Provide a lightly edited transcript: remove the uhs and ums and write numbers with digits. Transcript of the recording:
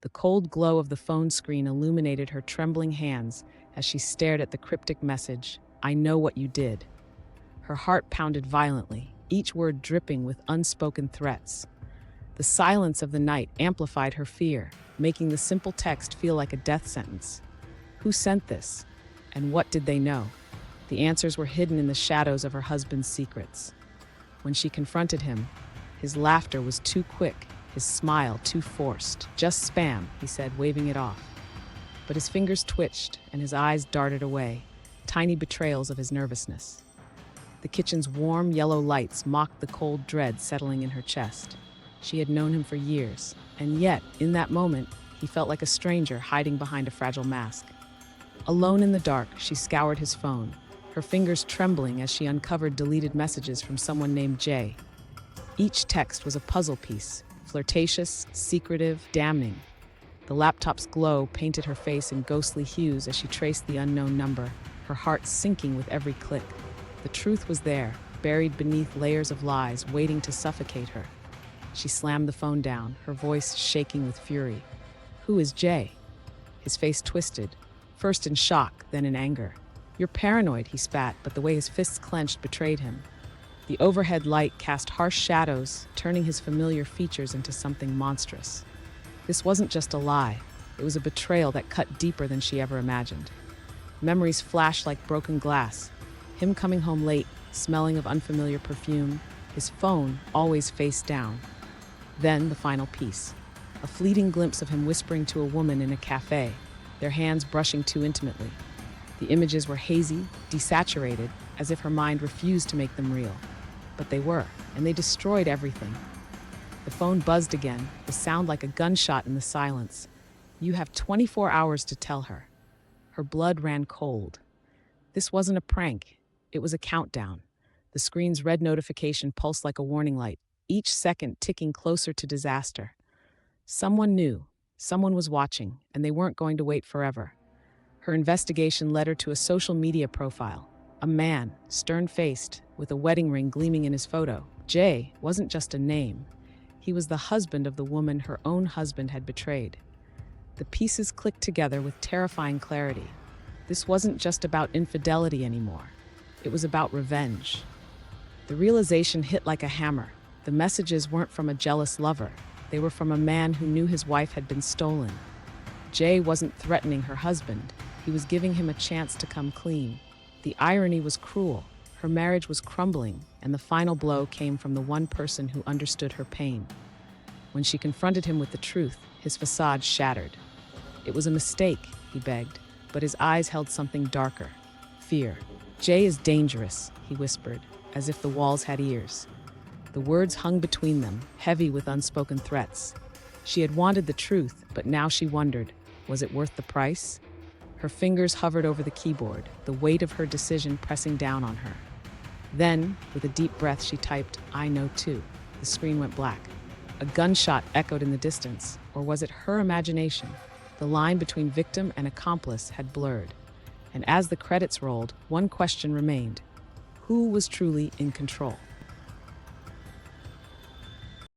The cold glow of the phone screen illuminated her trembling hands as she stared at the cryptic message, "I know what you did." Her heart pounded violently, each word dripping with unspoken threats. The silence of the night amplified her fear, making the simple text feel like a death sentence. Who sent this? And what did they know? The answers were hidden in the shadows of her husband's secrets. When she confronted him, his laughter was too quick, his smile too forced. "Just spam," he said, waving it off. But his fingers twitched and his eyes darted away, tiny betrayals of his nervousness. The kitchen's warm yellow lights mocked the cold dread settling in her chest. She had known him for years, and yet, in that moment, he felt like a stranger hiding behind a fragile mask. Alone in the dark, she scoured his phone, her fingers trembling as she uncovered deleted messages from someone named Jay. Each text was a puzzle piece, flirtatious, secretive, damning. The laptop's glow painted her face in ghostly hues as she traced the unknown number, her heart sinking with every click. The truth was there, buried beneath layers of lies, waiting to suffocate her. She slammed the phone down, her voice shaking with fury. "Who is Jay?" His face twisted, first in shock, then in anger. "You're paranoid," he spat, but the way his fists clenched betrayed him. The overhead light cast harsh shadows, turning his familiar features into something monstrous. This wasn't just a lie. It was a betrayal that cut deeper than she ever imagined. Memories flashed like broken glass. Him coming home late, smelling of unfamiliar perfume, his phone always face down. Then the final piece. A fleeting glimpse of him whispering to a woman in a cafe, their hands brushing too intimately. The images were hazy, desaturated, as if her mind refused to make them real. But they were, and they destroyed everything. The phone buzzed again, the sound like a gunshot in the silence. "You have 24 hours to tell her." Her blood ran cold. This wasn't a prank. It was a countdown. The screen's red notification pulsed like a warning light, each second ticking closer to disaster. Someone knew, someone was watching, and they weren't going to wait forever. Her investigation led her to a social media profile. A man, stern-faced, with a wedding ring gleaming in his photo. Jay wasn't just a name. He was the husband of the woman her own husband had betrayed. The pieces clicked together with terrifying clarity. This wasn't just about infidelity anymore. It was about revenge. The realization hit like a hammer. The messages weren't from a jealous lover. They were from a man who knew his wife had been stolen. Jay wasn't threatening her husband. He was giving him a chance to come clean. The irony was cruel. Her marriage was crumbling, and the final blow came from the one person who understood her pain. When she confronted him with the truth, his facade shattered. "It was a mistake," he begged, but his eyes held something darker: fear. "Jay is dangerous," he whispered, as if the walls had ears. The words hung between them, heavy with unspoken threats. She had wanted the truth, but now she wondered, was it worth the price? Her fingers hovered over the keyboard, the weight of her decision pressing down on her. Then, with a deep breath, she typed, "I know too." The screen went black. A gunshot echoed in the distance, or was it her imagination? The line between victim and accomplice had blurred. And as the credits rolled, one question remained: who was truly in control?